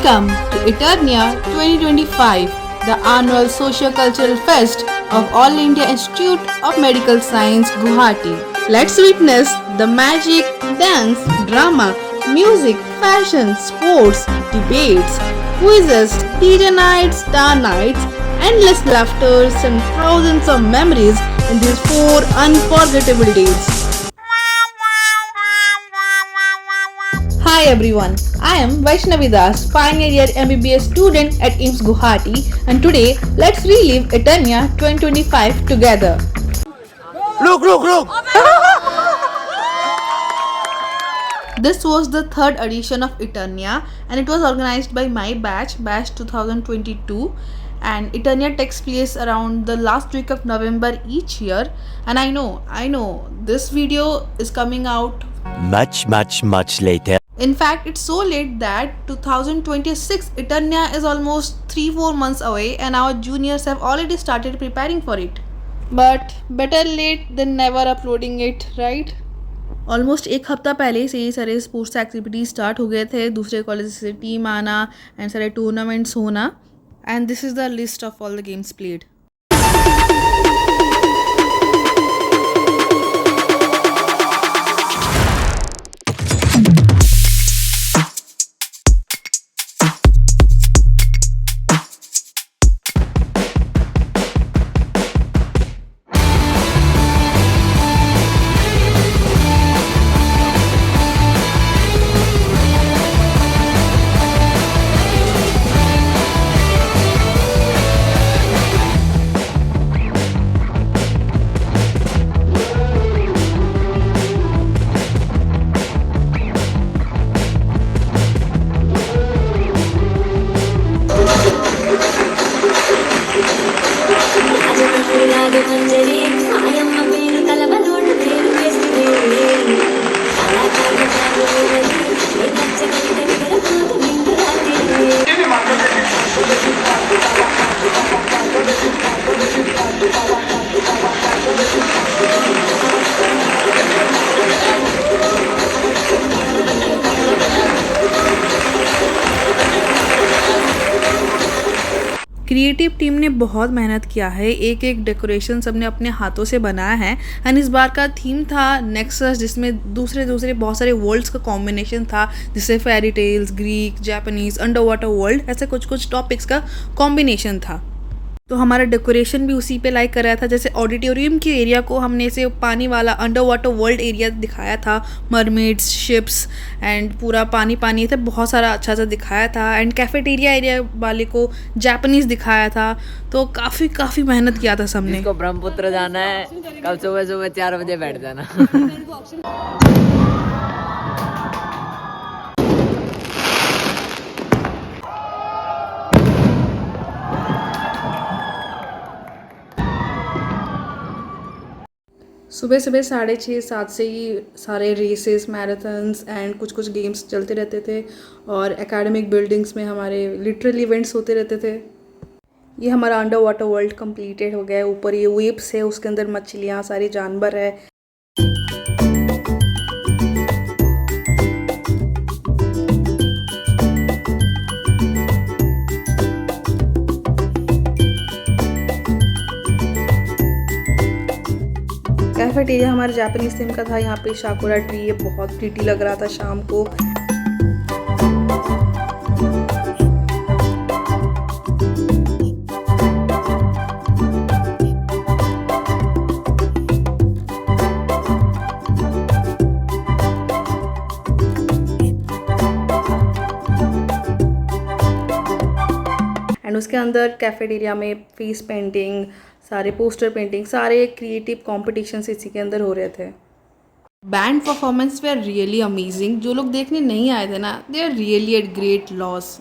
Welcome to Eternia 2025, the annual socio-cultural fest of All India Institute of Medical Science, Guwahati. Let's witness the magic, dance, drama, music, fashion, sports, debates, quizzes, DJ nights, star nights, endless laughters and thousands of memories in these 4 unforgettable days. Hi everyone, I am Vaishnavi Das, final year MBBS student at AIIMS Guwahati, and today let's relive Eternia 2025 together. Look! This was the third edition of Eternia and it was organized by my batch 2022, and Eternia takes place around the last week of November each year. And I know this video is coming out Much later. In fact, it's so late that 2026 Eternia is almost 3-4 months away and our juniors have already started preparing for it. But better late than never uploading it, right? Almost एक हफ्ता पहले से ही सारे sports activities start हो गए थे, दूसरे college से टीम आना एंड सारे टूर्नामेंट्स होना, and this is the list of all the games played. Creative team ने बहुत मेहनत किया है, एक एक डेकोरेशन सबने अपने हाथों से बनाया है. एंड इस बार का थीम था नेक्सस, जिसमें दूसरे बहुत सारे वर्ल्ड्स का कॉम्बिनेशन था, जैसे fairy tales, Greek, Japanese, under water world, ऐसे कुछ टॉपिक्स का कॉम्बिनेशन था. तो हमारा डेकोरेशन भी उसी पे लाइक कर रहा था. जैसे ऑडिटोरियम के एरिया को हमने से पानी वाला अंडर वाटर वर्ल्ड एरिया दिखाया था, मरमेड्स, शिप्स एंड पूरा पानी था, बहुत सारा अच्छा सा दिखाया था. एंड कैफेटेरिया एरिया वाले को जापानीज दिखाया था. तो काफ़ी मेहनत किया था सबने. इसको ब्रह्मपुत्र जाना है, कल सुबह 4 बजे बैठ जाना. सुबह 6:30-7 से ही सारे रेसेस, मैराथन्स एंड कुछ गेम्स चलते रहते थे, और एकेडमिक बिल्डिंग्स में हमारे लिटरल इवेंट्स होते रहते थे. ये हमारा अंडर वाटर वर्ल्ड कंप्लीटेड हो गया है. ऊपर ये वेव्स है, उसके अंदर मछलियाँ, सारे जानवर है. कैफेटेरिया हमारे जापानीज थीम का था. यहाँ पे शाकुरा ट्री, ये बहुत प्रीटी लग रहा था शाम को. एंड उसके अंदर कैफेटेरिया में फेस पेंटिंग, सारे पोस्टर पेंटिंग, सारे क्रिएटिव कॉम्पिटिशन्स इसी के अंदर हो रहे थे. Band performance were really amazing. जो लोग देखने नहीं आए थे ना, they are really at great loss.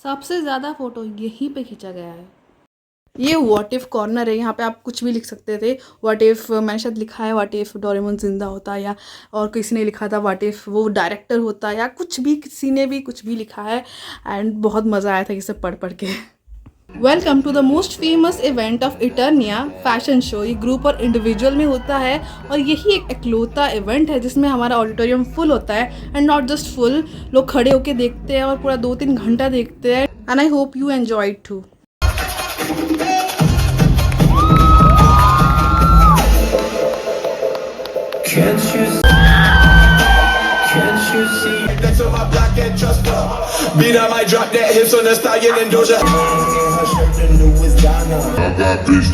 सबसे ज़्यादा फ़ोटो यहीं पे खींचा गया है। ये व्हाट इफ़ कॉर्नर है, यहाँ पे आप कुछ भी लिख सकते थे। व्हाट इफ़ मैंने शायद लिखा है व्हाट इफ़ डोरेमोन ज़िंदा होता, या और किसी ने लिखा था व्हाट इफ़ वो डायरेक्टर होता, या कुछ भी किसी ने भी कुछ भी लिखा है। एंड बहुत मज़ा आया था ये सब पढ़ पढ़ के। Welcome to the most famous event of Eternia fashion show. ये ग्रुप और इंडिविजुअल में होता है और यही एक इकलौता इवेंट है जिसमें हमारा ऑडिटोरियम फुल होता है। एंड नॉट जस्ट फुल, लोग खड़े होके देखते हैं और पूरा 2-3 घंटा देखते हैं। And I hope you enjoy it too. Can't you see that's on my black and trust her? Beat I might drop that hips on the stallion and Doja. Her shirt the newest Donna. I got this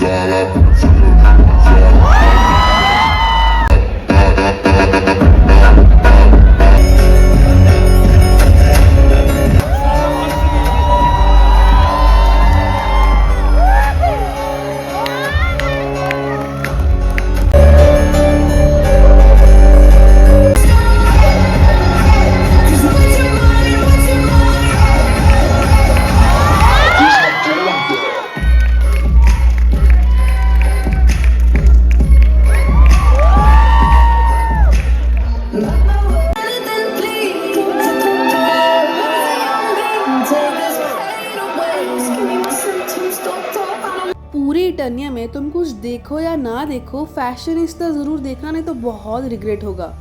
पूरे इटर्निया में तुम कुछ देखो या ना देखो, फैशनिस्ता ज़रूर देखना, नहीं तो बहुत रिग्रेट होगा।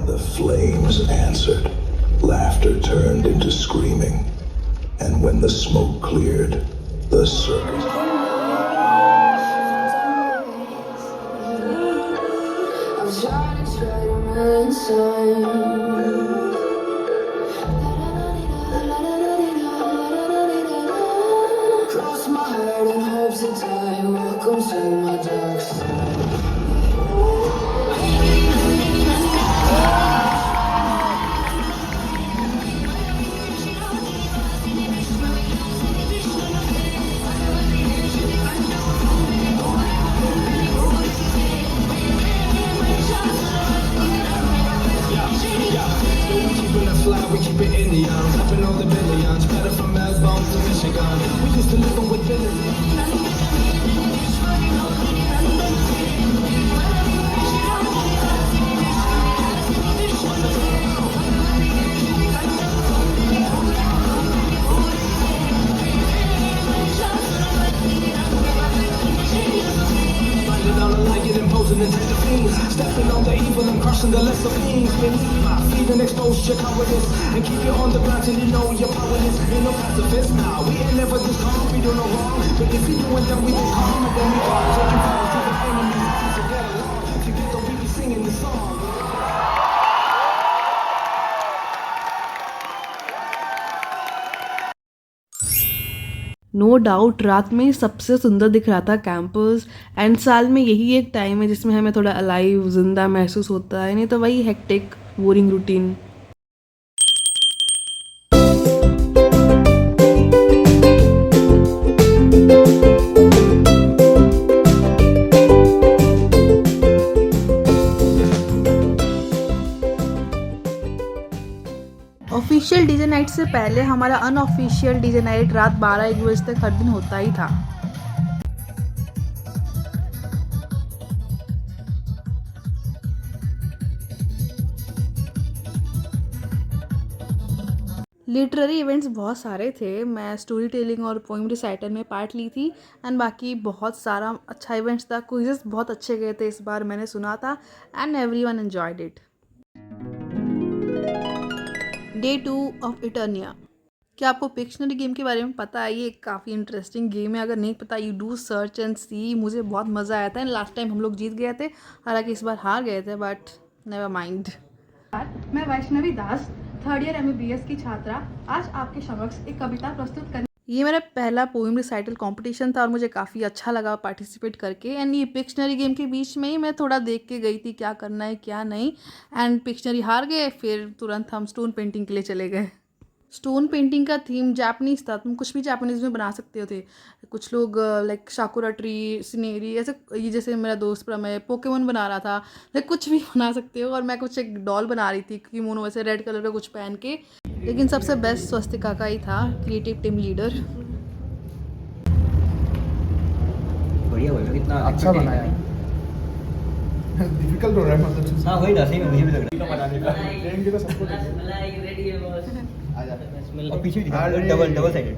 The flames answered. Laughter turned into screaming. And when the smoke cleared, the circus. Cross my heart and hopes to die. Welcome to my dark side. We keep it in the arms, tapping all the billions, better from Melbourne to Michigan. We used to live on with billions. Finding out a lie, get imposing and take the fiends. Stepping on the evil and crushing the lesser fiends. Beneath my feet and expose your cowardice. And keep you on the ground till you know you're powerless. Ain't no pacifist now. We ain't never this calm, we do no wrong. But if you do it, then we be calm. And then we are taking fire to the enemy. So get along. Together we be singing the song. No doubt रात में सबसे सुंदर दिख रहा था campus. And साल में यही एक टाइम है जिसमें हमें थोड़ा अलाइव जिंदा महसूस होता है, नहीं तो वही hectic boring routine. Official DJ night से पहले हमारा अनऑफिशियल डीजे नाइट रात 12-1 बजे तक हर दिन होता ही था। लिटरेरी इवेंट्स बहुत सारे थे। मैं स्टोरी टेलिंग और पोइम रिसाइटल में पार्ट ली थी। एंड बाकी बहुत सारा अच्छा इवेंट्स था। क्विज़ेस बहुत अच्छे गए थे इस बार, मैंने सुना था। And everyone enjoyed it. Day 2 of Eternia. क्या आपको पिक्शनरी गेम के बारे में पता है? ये काफ़ी इंटरेस्टिंग गेम है, अगर नहीं पता यू डू सर्च एंड सी। मुझे बहुत मज़ा आया था एंड लास्ट टाइम हम लोग जीत गए थे, हालांकि इस बार हार गए थे, बट नेवर माइंड। मैं वैष्णवी दास, 3rd ईयर MBBS की छात्रा, आज आपके समक्ष एक कविता प्रस्तुत कर। ये मेरा पहला पोएम रिसाइटल कंपटीशन था और मुझे काफ़ी अच्छा लगा पार्टिसिपेट करके। एंड ये पिक्शनरी गेम के बीच में ही मैं थोड़ा देख के गई थी क्या करना है क्या नहीं, एंड पिक्शनरी हार गए, फिर तुरंत हम स्टोन पेंटिंग के लिए चले गए। स्टोन पेंटिंग का थीम जापानीज़ था, तुम कुछ भी जापानीज़ में बना सकते हो थे। कुछ लोग लाइक साकुरा ट्री, सिनेरी, ऐसे, ये जैसे मेरा दोस्त प्रमय पोकेमोन बना रहा था, लाइक कुछ भी बना सकते हो। और मैं कुछ एक डॉल बना रही थी कि मोनो वैसे रेड कलर का कुछ पहन के, लेकिन सबसे बेस्ट स्वस्तिका का ही था, क्रिएटिव टीम लीडर। बढ़िया हुआ, कितना अच्छा बनाया है। डिफिकल्ट हो रहा है मतलब। हाँ वही ना, सही में मुझे भी लग रहा है। ट्रेन की तो सबको रेडी है बॉस। और पीछे भी दिखा, डबल साइडेड।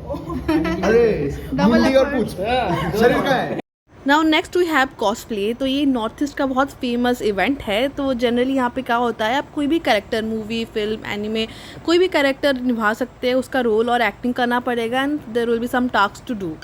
अरे Double मुंडी और effort. पूछ शरीर का है। Now next we have cosplay. तो ये नॉर्थ ईस्ट का बहुत फेमस इवेंट है। तो जनरली यहाँ पे क्या होता है, आप कोई भी कैरेक्टर, मूवी, फिल्म, एनिमे, कोई भी कैरेक्टर निभा सकते हैं, उसका रोल और एक्टिंग करना पड़ेगा and there will be some task to do.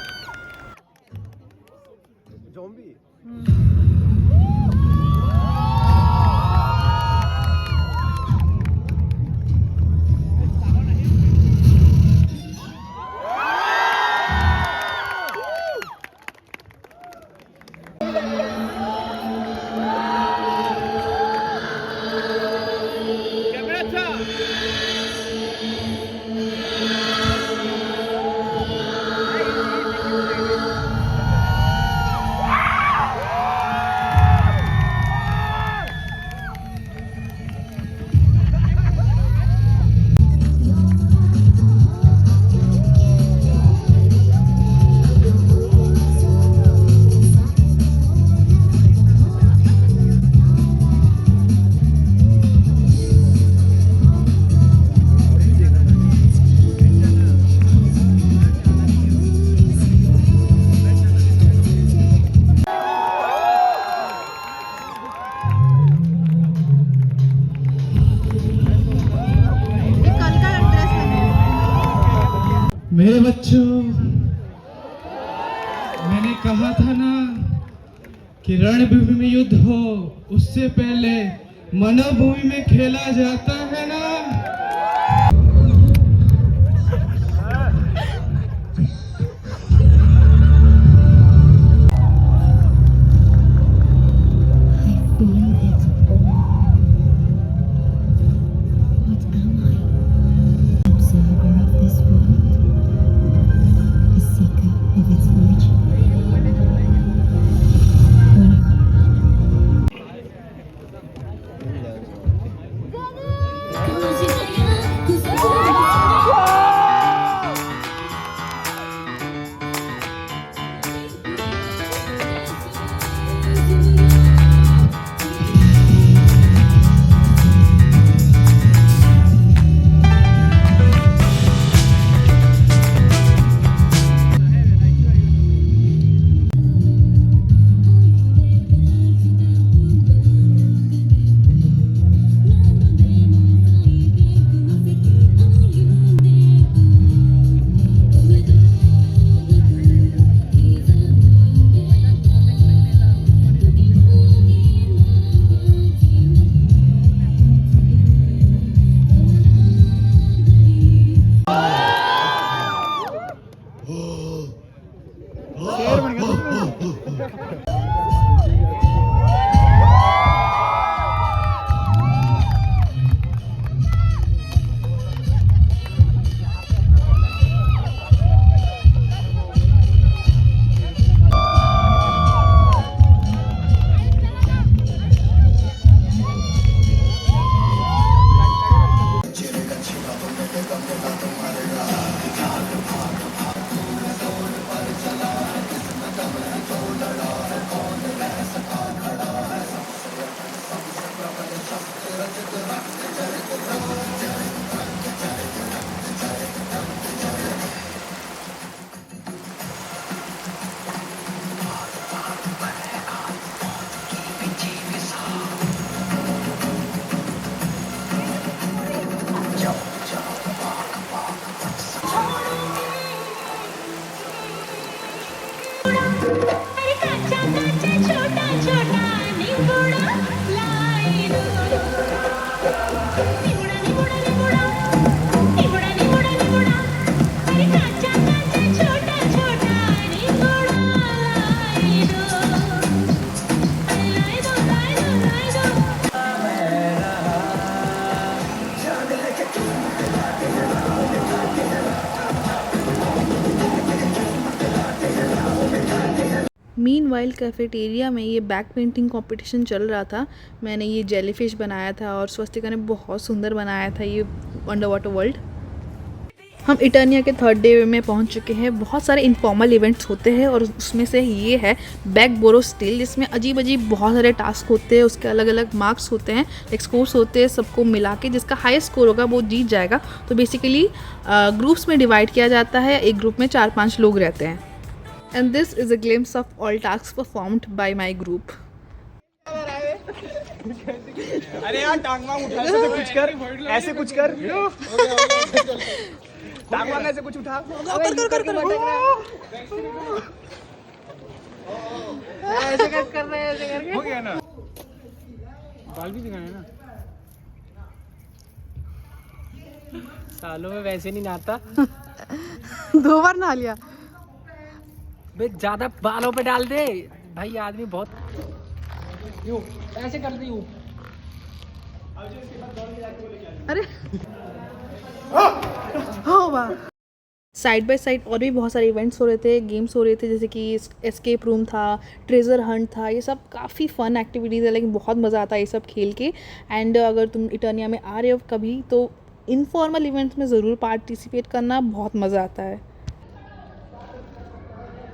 मेरे बच्चों, मैंने कहा था ना कि रणभूमि में युद्ध हो उससे पहले मनोभूमि में खेला जाता है ना। मीनवाइल कैफेटेरिया में ये बैक पेंटिंग कंपटीशन चल रहा था। मैंने ये जेलीफिश बनाया था और स्वस्तिका ने बहुत सुंदर बनाया था ये अंडर वाटर वर्ल्ड। हम इटर्निया के थर्ड डे में पहुंच चुके हैं। बहुत सारे इनफॉर्मल इवेंट्स होते हैं और उसमें से ये है बैक बोरो स्टिल, जिसमें अजीब अजीब बहुत सारे टास्क होते हैं, उसके अलग अलग मार्क्स होते हैं, एक स्कोर्स होते हैं, सबको मिला के जिसका हाईएस्ट स्कोर होगा वो जीत जाएगा। तो बेसिकली ग्रुप्स में डिवाइड किया जाता है, एक ग्रुप में 4-5 लोग रहते हैं। And this is a glimpse of all task performed by my group. अरे यार टांग वांग उठा ऐसे कुछ कर, ऐसे कुछ कर, टांग वांग ऐसे कुछ उठा, ऐसे कर रहे हैं, ऐसे करके हो गया ना। बाल भी दिखाए ना, सालों में वैसे नहीं नहाता। 2 बार नहा लिया। बे ज्यादा बालों पे डाल दे भाई, आदमी बहुत यूं ऐसे कर दे यूं। अरे साइड बाय साइड और भी बहुत सारे इवेंट्स हो रहे थे, गेम्स हो रहे थे, जैसे कि एस्केप रूम था, ट्रेजर हंट था। ये सब काफ़ी फ़न एक्टिविटीज़ है, लेकिन बहुत मज़ा आता है ये सब खेल के। एंड अगर तुम इटर्निया में आ रहे हो कभी तो इनफॉर्मल इवेंट्स में ज़रूर पार्टिसिपेट करना, बहुत मज़ा आता है।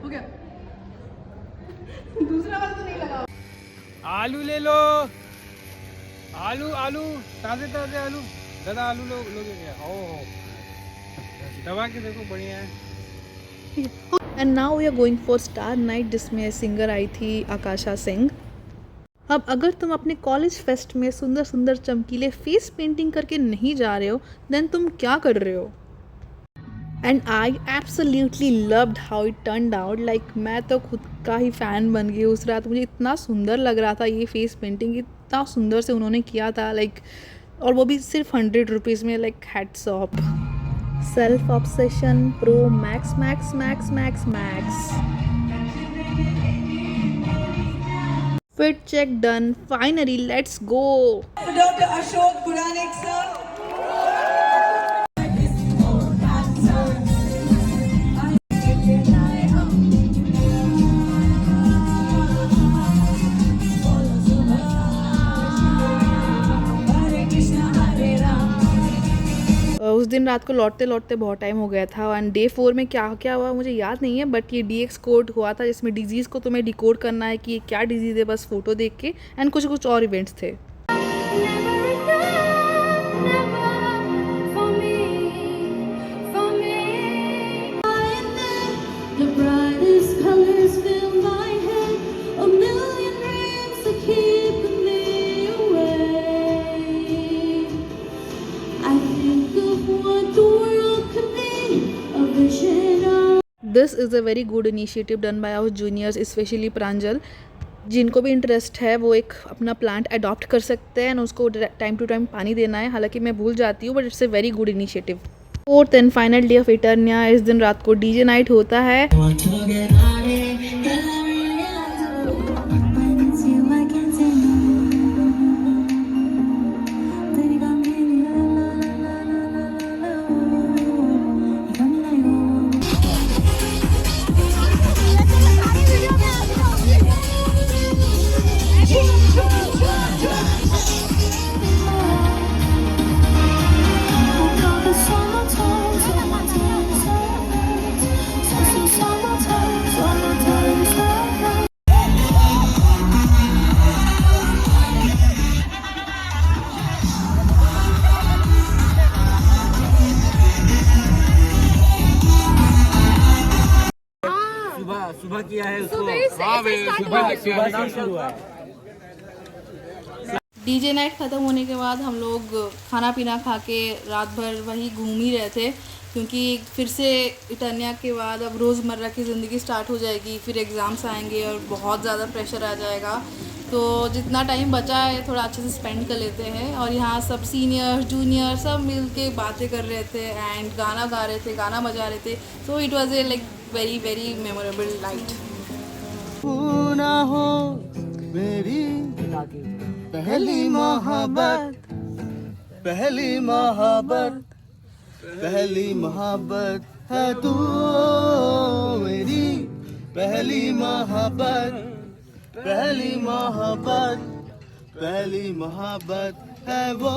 हो गया। दूसरा वाला तो नहीं लगा। आलू ले लो, आलू आलू ताजे ताजे आलू, दादा आलू लोगे क्या? ओ दबा के देखो, बढ़िया है। And now we are going for star night, जिसमें सिंगर आई थी आकाशा सिंह। अब अगर तुम अपने कॉलेज फेस्ट में सुंदर सुंदर चमकीले फेस पेंटिंग करके नहीं जा रहे हो, देन तुम क्या कर रहे हो? And I absolutely loved how it turned out. Like मैं तो खुद का ही फ़ैन बन गई उस रात। मुझे इतना सुंदर लग रहा था ये फेस पेंटिंग, इतना सुंदर से उन्होंने किया था, लाइक, और वो भी सिर्फ 100 रुपीज़ में। Like hats off. Self obsession pro max max max max max. Fit check done, finally let's go. Dr. Ashok Puranik sir. उस दिन रात को लौटते लौटते बहुत टाइम हो गया था। एंड डे 4 में क्या क्या हुआ मुझे याद नहीं है, बट ये DX कोड हुआ था, जिसमें डिजीज़ को तुम्हें डिकोड करना है कि ये क्या डिजीज़ है, बस फोटो देख के। एंड कुछ कुछ और इवेंट्स थे। This is a very good initiative done by our juniors, specially Pranjal. जिनको भी इंटरेस्ट है वो एक अपना प्लांट अडॉप्ट कर सकते हैं, और उसको टाइम टू टाइम पानी देना है। हालांकि मैं भूल जाती हूँ, but it's a very good initiative. 4th and final day of Eternia. इस दिन रात को DJ नाइट होता है। सुबह किया है उसको। सुबह शुरू हुआ है। DJ नाइट ख़त्म होने के बाद हम लोग खाना पीना खा के रात भर वही घूम ही रहे थे, क्योंकि फिर से इटर्निया के बाद अब रोज़मर्रा की ज़िंदगी स्टार्ट हो जाएगी, फिर एग्ज़ाम्स आएंगे और बहुत ज़्यादा प्रेशर आ जाएगा। तो जितना टाइम बचा है थोड़ा अच्छे से स्पेंड कर लेते हैं। और यहाँ सब सीनियर जूनियर सब मिल के बातें कर रहे थे एंड गाना गा रहे थे, गाना बजा रहे थे। So it was a like very very memorable night. हो मेरी पहली मोहब्बत, पहली मोहब्बत, पहली मोहब्बत है तू मेरी, पहली मोहब्बत, पहली मोहब्बत, पहली मोहब्बत है वो।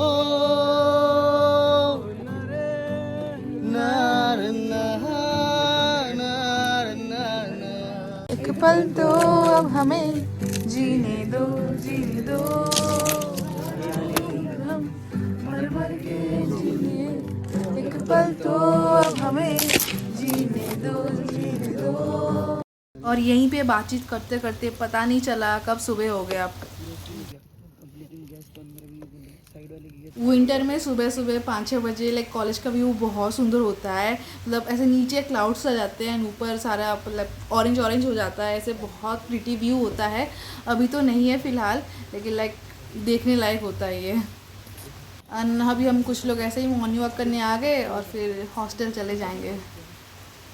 नार नार नार नार। एक पल तो अब हमें जीने दो, जीने दो, हम मर मर के जीने। एक पल तो अब हमें जीने दो, जीने दो। और यहीं पे बातचीत करते करते पता नहीं चला कब सुबह हो गया। विंटर में सुबह सुबह 5-6 बजे लाइक कॉलेज का व्यू बहुत सुंदर होता है। मतलब ऐसे नीचे क्लाउड्स आ जाते हैं, ऊपर सारा मतलब ऑरेंज ऑरेंज हो जाता है, ऐसे बहुत प्रिटी व्यू होता है। अभी तो नहीं है फ़िलहाल, लेकिन लाइक देखने लायक होता है ये। अभी हम कुछ लोग ऐसे ही मॉर्निंग वॉक करने आ गए और फिर हॉस्टल चले जाएंगे।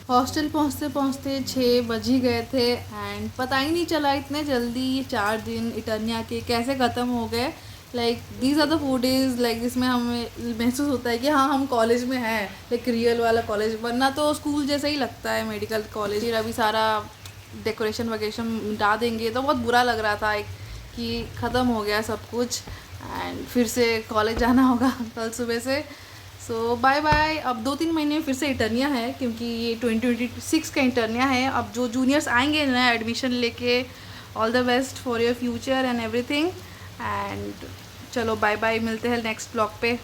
हॉस्टल पहुंचते पहुंचते 6 बज ही गए थे एंड पता ही नहीं चला इतने जल्दी 4 दिन इटर्निया के कैसे ख़त्म हो गए। Like these are the 4 days like इसमें हमें महसूस होता है कि हाँ हम कॉलेज में हैं, लाइक रियल वाला कॉलेज, वरना तो स्कूल जैसा ही लगता है मेडिकल कॉलेज। फिर अभी सारा डेकोरेशन वगैरेशन मिटा देंगे तो बहुत बुरा लग रहा था कि ख़त्म हो गया सब कुछ एंड फिर से कॉलेज जाना होगा कल सुबह से। सो बाय बाय। अब 2-3 महीने में फिर से इंटर्निया है क्योंकि ये 2026 का इंटर्निया है। अब जो जूनियर्स आएंगे नया एडमिशन लेके, all the best for your future and everything. And चलो बाय बाय, मिलते हैं नेक्स्ट ब्लॉग पे।